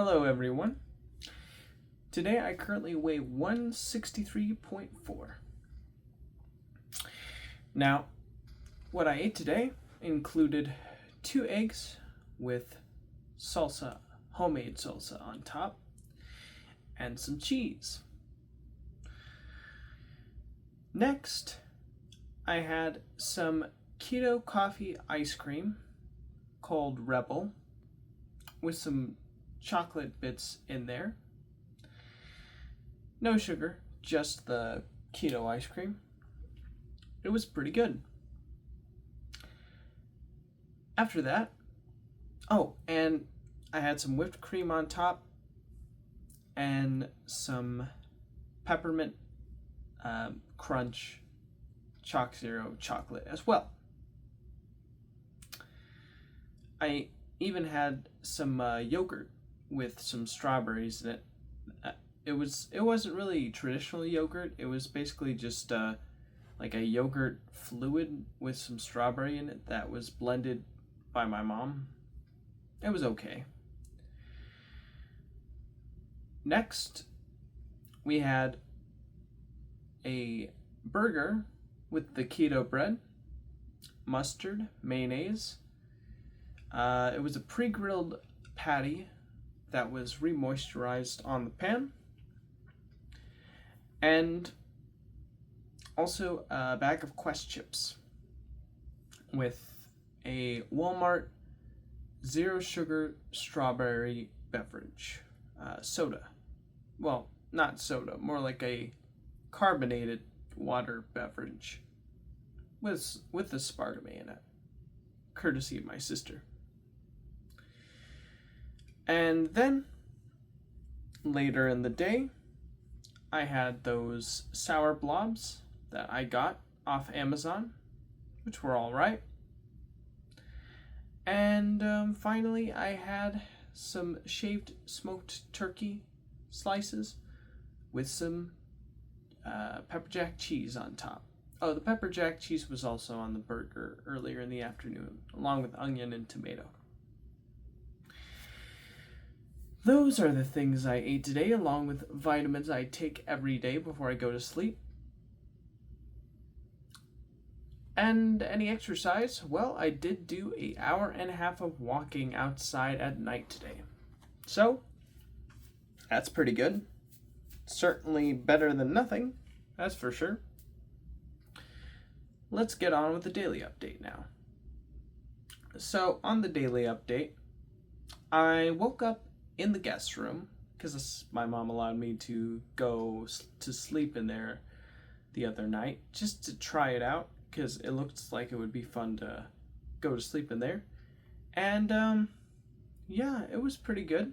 Hello everyone. Today I currently weigh 163.4. Now, what I ate today included 2 eggs with salsa, homemade salsa on top, and some cheese. Next, I had some keto coffee ice cream called Rebel with some chocolate bits in there. No sugar, just the keto ice cream. It was pretty good. After that, and I had some whipped cream on top and some peppermint crunch Chalk Zero chocolate as well. I even had some yogurt with some strawberries in it. It wasn't really traditional yogurt. It was basically just like a yogurt fluid with some strawberry in it that was blended by my mom. It was okay. Next, we had a burger with the keto bread, mustard, mayonnaise. It was a pre-grilled patty that was re-moisturized on the pan, and also a bag of Quest chips with a Walmart zero sugar strawberry beverage, soda. Well, not soda, more like a carbonated water beverage with aspartame in it, courtesy of my sister. And then later in the day, I had those sour blobs that I got off Amazon, which were all right. And finally, I had some shaved smoked turkey slices with some pepper jack cheese on top. Oh, the pepper jack cheese was also on the burger earlier in the afternoon, along with onion and tomato. Those are the things I ate today, along with vitamins I take every day before I go to sleep. And any exercise? Well, I did do an hour and a half of walking outside at night today. So, that's pretty good. Certainly better than nothing, that's for sure. Let's get on with the daily update now. So, on the daily update, I woke up in the guest room because my mom allowed me to go to sleep in there the other night just to try it out because it looked like it would be fun to go to sleep in there. And yeah, it was pretty good.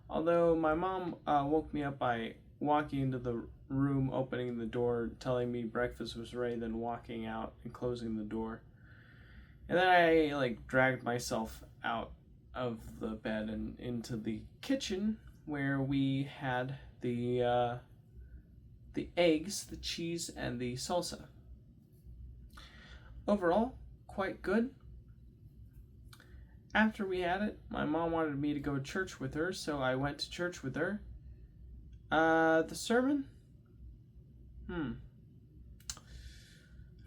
Although my mom woke me up by walking into the room, opening the door, telling me breakfast was ready, then walking out and closing the door. And then I dragged myself out of the bed and into the kitchen where we had the eggs, the cheese, and the salsa. Overall, quite good. After we had it, my mom wanted me to go to church with her, so I went to church with her. The sermon? I'm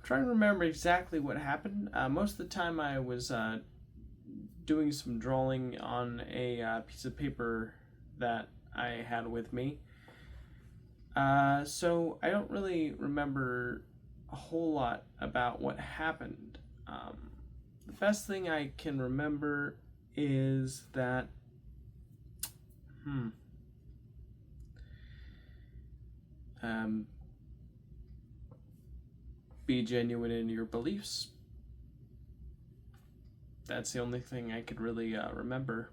trying to remember exactly what happened. Most of the time I was doing some drawing on a piece of paper that I had with me. So I don't really remember a whole lot about what happened. The best thing I can remember is that be genuine in your beliefs. That's the only thing I could really remember.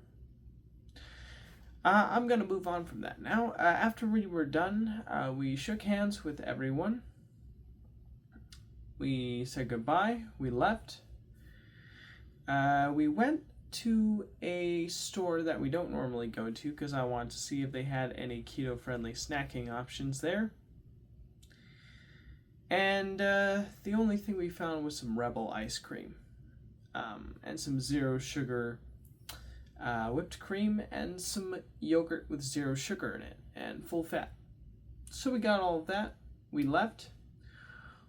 I'm going to move on from that now. After we were done, we shook hands with everyone. We said goodbye. We left. We went to a store that we don't normally go to because I wanted to see if they had any keto-friendly snacking options there. And the only thing we found was some Rebel ice cream and some zero sugar whipped cream, and some yogurt with 0 sugar in it and full fat. So we got all of that. We left.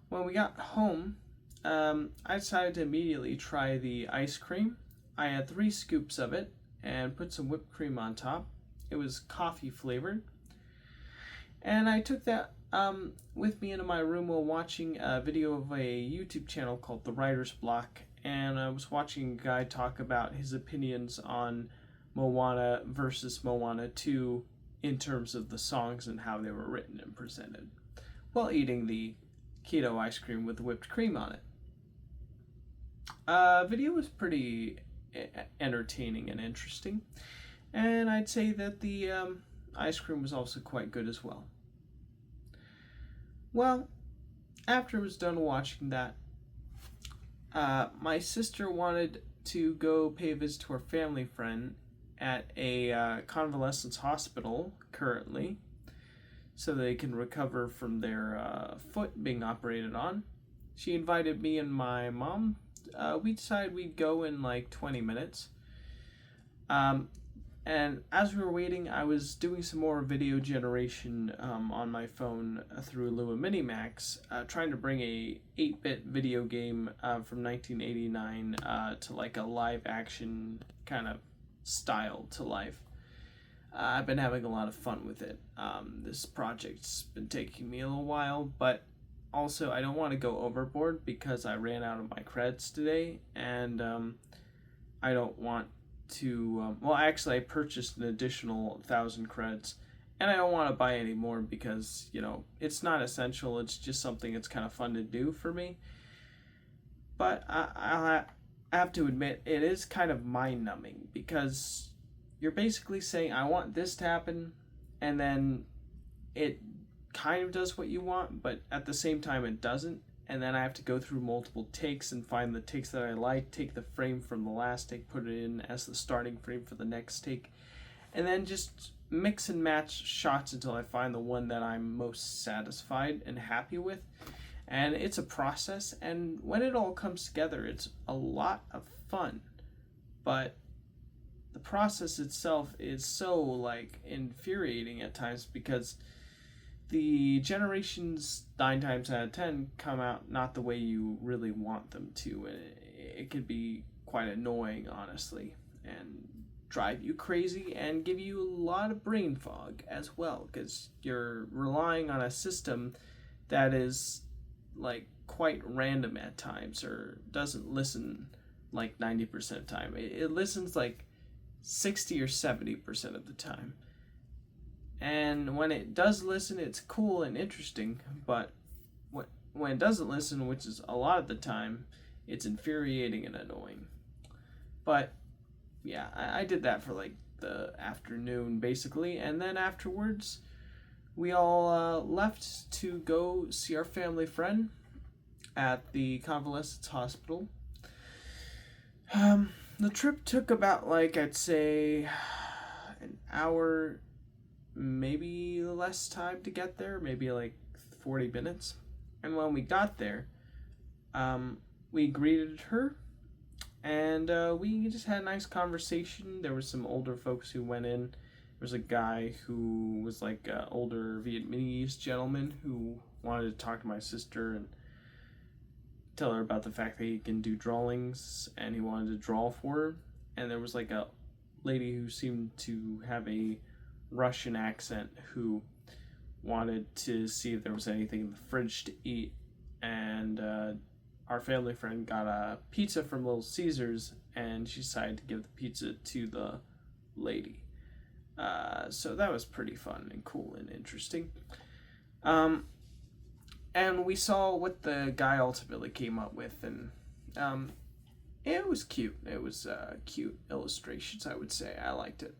When we got home, I decided to immediately try the ice cream. I had 3 scoops of it and put some whipped cream on top. It was coffee flavored. And I took that with me into my room while watching a video of a YouTube channel called The Writer's Block. And I was watching a guy talk about his opinions on Moana versus Moana 2 in terms of the songs and how they were written and presented, while eating the keto ice cream with whipped cream on it. Video was pretty entertaining and interesting, and I'd say that the ice cream was also quite good as well. Well, after I was done watching that, my sister wanted to go pay a visit to her family friend at a convalescence hospital currently, so they can recover from their foot being operated on. She invited me and my mom. We decided we'd go in like 20 minutes. And as we were waiting, I was doing some more video generation on my phone through Lua Minimax, trying to bring a 8-bit video game from 1989 to like a live action kind of style to life. I've been having a lot of fun with it. This project's been taking me a little while, but also I don't want to go overboard because I ran out of my credits today, and I don't want to actually I purchased an additional 1,000 credits, and I don't want to buy any more because, you know, it's not essential. It's just something that's kind of fun to do for me. But I have to admit, it is kind of mind-numbing because you're basically saying, I want this to happen, and then it kind of does what you want, but at the same time it doesn't. And then I have to go through multiple takes and find the takes that I like, take the frame from the last take, put it in as the starting frame for the next take, and then just mix and match shots until I find the one that I'm most satisfied and happy with. And it's a process, and when it all comes together, it's a lot of fun. But the process itself is so like infuriating at times because the generations 9 times out of 10 come out not the way you really want them to, and it could be quite annoying, honestly, and drive you crazy and give you a lot of brain fog as well, because you're relying on a system that is like quite random at times, or doesn't listen like 90% of the time. It listens like 60 or 70% of the time. And when it does listen, it's cool and interesting, but when it doesn't listen, which is a lot of the time, it's infuriating and annoying. But yeah, I did that for like the afternoon basically, and then afterwards we all left to go see our family friend at the convalescence hospital. The trip took about, like, I'd say an hour, maybe less time to get there, maybe like 40 minutes. And when we got there, we greeted her, and we just had a nice conversation. There were some older folks who went in. There was a guy who was like an older Vietnamese gentleman who wanted to talk to my sister and tell her about the fact that he can do drawings, and he wanted to draw for her. And there was like a lady who seemed to have a Russian accent who wanted to see if there was anything in the fridge to eat. And our family friend got a pizza from Little Caesars, and she decided to give the pizza to the lady. So that was pretty fun and cool and interesting. And we saw what the guy ultimately came up with, and it was cute. It was cute illustrations, I would say. I liked it.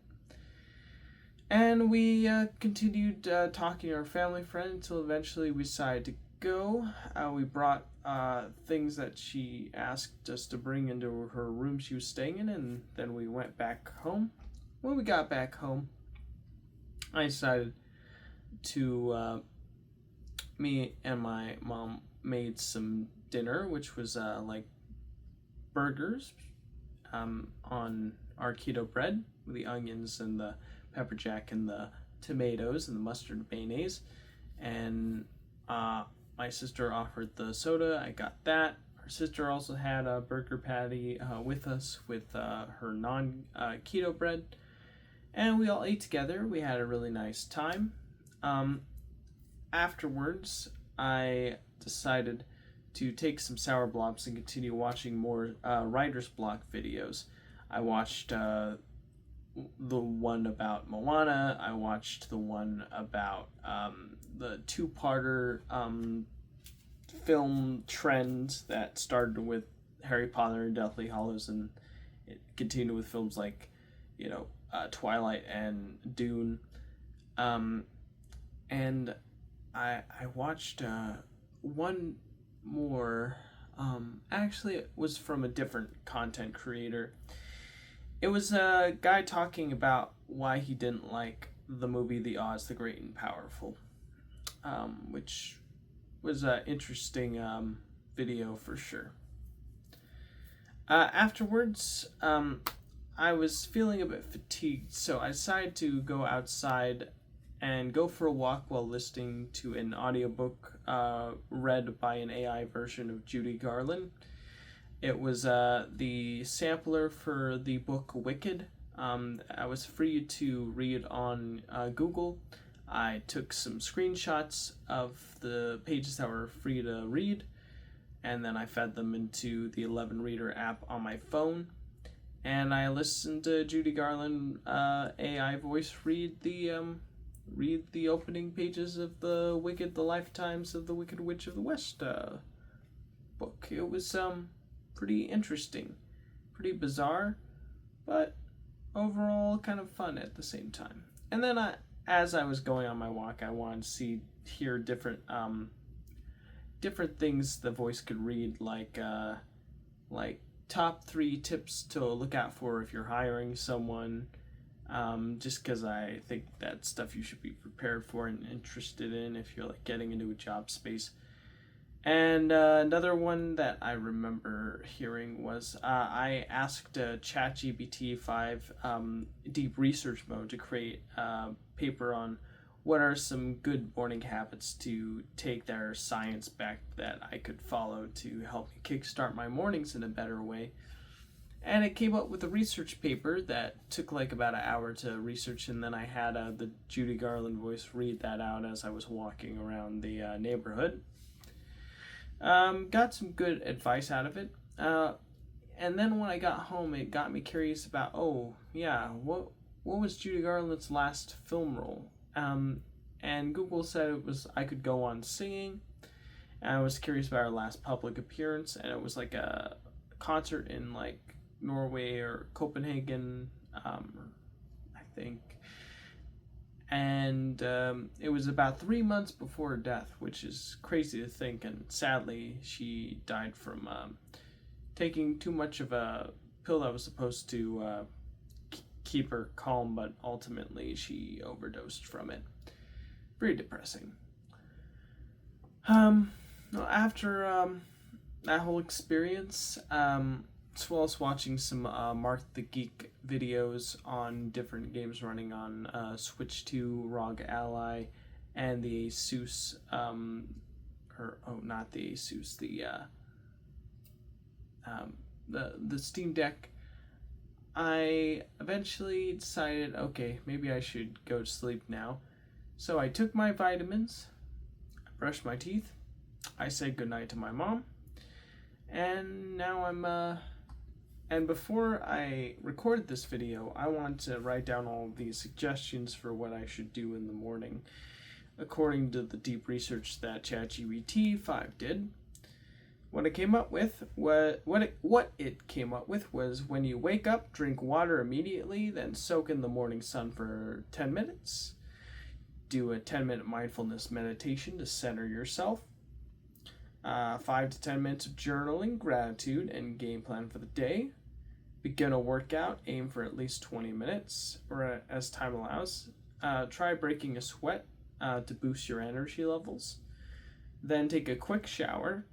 And we continued talking to our family friend until eventually we decided to go. We brought things that she asked us to bring into her room she was staying in, and then we went back home. When we got back home, I decided to, me and my mom made some dinner, which was like burgers on our keto bread with the onions and the pepper jack and the tomatoes and the mustard mayonnaise. And my sister offered the soda. I got that. Her sister also had a burger patty with us with her non-keto bread. And we all ate together. We had a really nice time. Afterwards, I decided to take some sour blobs and continue watching more writer's block videos. I watched the one about Moana. I watched the one about the two-parter film trend that started with Harry Potter and Deathly Hallows, and it continued with films like, Twilight and Dune. And I watched one more. Actually, it was from a different content creator. It was a guy talking about why he didn't like the movie The Oz, the Great and Powerful, which was an interesting video for sure. Afterwards, I was feeling a bit fatigued, so I decided to go outside and go for a walk while listening to an audiobook read by an AI version of Judy Garland. It was the sampler for the book Wicked. I was free to read on Google. I took some screenshots of the pages that were free to read, and then I fed them into the 11 Reader app on my phone. And I listened to Judy Garland AI voice read the opening pages of the Wicked: The Lifetimes of the Wicked Witch of the West book. It was pretty interesting, pretty bizarre, but overall kind of fun at the same time. And then as I was going on my walk, I wanted to hear different things the voice could read, like top 3 tips to look out for if you're hiring someone, just because I think that's stuff you should be prepared for and interested in if you're getting into a job space. And another one that I remember hearing was I asked ChatGPT 5 deep research mode to create a paper on what are some good morning habits to take that are science-backed that I could follow to help me kickstart my mornings in a better way. And it came up with a research paper that took about an hour to research, and then I had the Judy Garland voice read that out as I was walking around the neighborhood. Got some good advice out of it. And then when I got home, it got me curious about, what was Judy Garland's last film role? And Google said I could go on singing. And I was curious about her last public appearance, and it was a concert in Norway or Copenhagen, I think. And it was about 3 months before her death, which is crazy to think. And sadly, she died from taking too much of a pill that was supposed to keep her calm, but ultimately she overdosed from it. Pretty depressing. After that whole experience, as well as watching some Mark the Geek videos on different games running on Switch 2, ROG Ally, and the Asus, not the Asus, the Steam Deck, I eventually decided, okay, maybe I should go to sleep now. So I took my vitamins, I brushed my teeth, I said goodnight to my mom, and now and before I recorded this video, I wanted to write down all these suggestions for what I should do in the morning, according to the deep research that ChatGPT 5 did. What it came up with was when you wake up, drink water immediately, then soak in the morning sun for 10 minutes. Do a 10-minute mindfulness meditation to center yourself. 5 to 10 minutes of journaling, gratitude, and game plan for the day. Begin a workout, aim for at least 20 minutes, or as time allows. Try breaking a sweat to boost your energy levels. Then take a quick shower.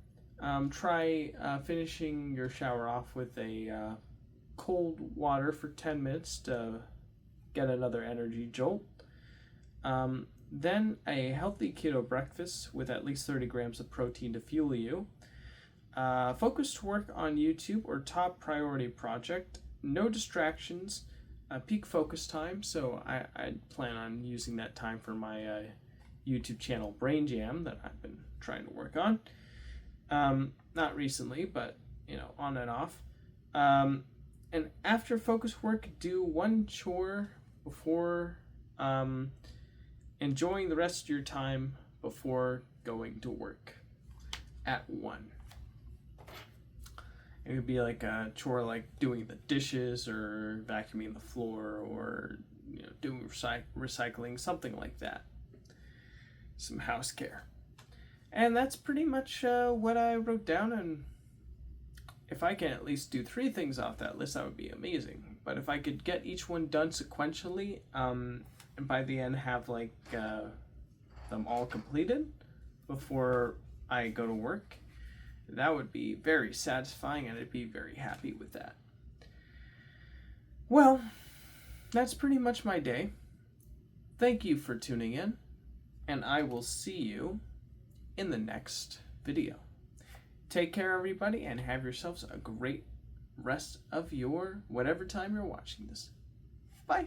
Try finishing your shower off with a cold water for 10 minutes to get another energy jolt. Then a healthy keto breakfast with at least 30 grams of protein to fuel you. Focused work on YouTube or top priority project. No distractions. Peak focus time. So I plan on using that time for my YouTube channel Brain Jam that I've been trying to work on. Not recently, but on and off. And after focus work, do one chore before enjoying the rest of your time before going to work at 1. It would be like a chore like doing the dishes or vacuuming the floor or doing recycling, something like that. Some house care. And that's pretty much what I wrote down, and if I can at least do 3 things off that list, that would be amazing. But if I could get each one done sequentially, and by the end have like them all completed before I go to work, that would be very satisfying, and I'd be very happy with that. Well, that's pretty much my day. Thank you for tuning in, and I will see you in the next video. Take care, everybody, and have yourselves a great rest of your whatever time you're watching this. Bye.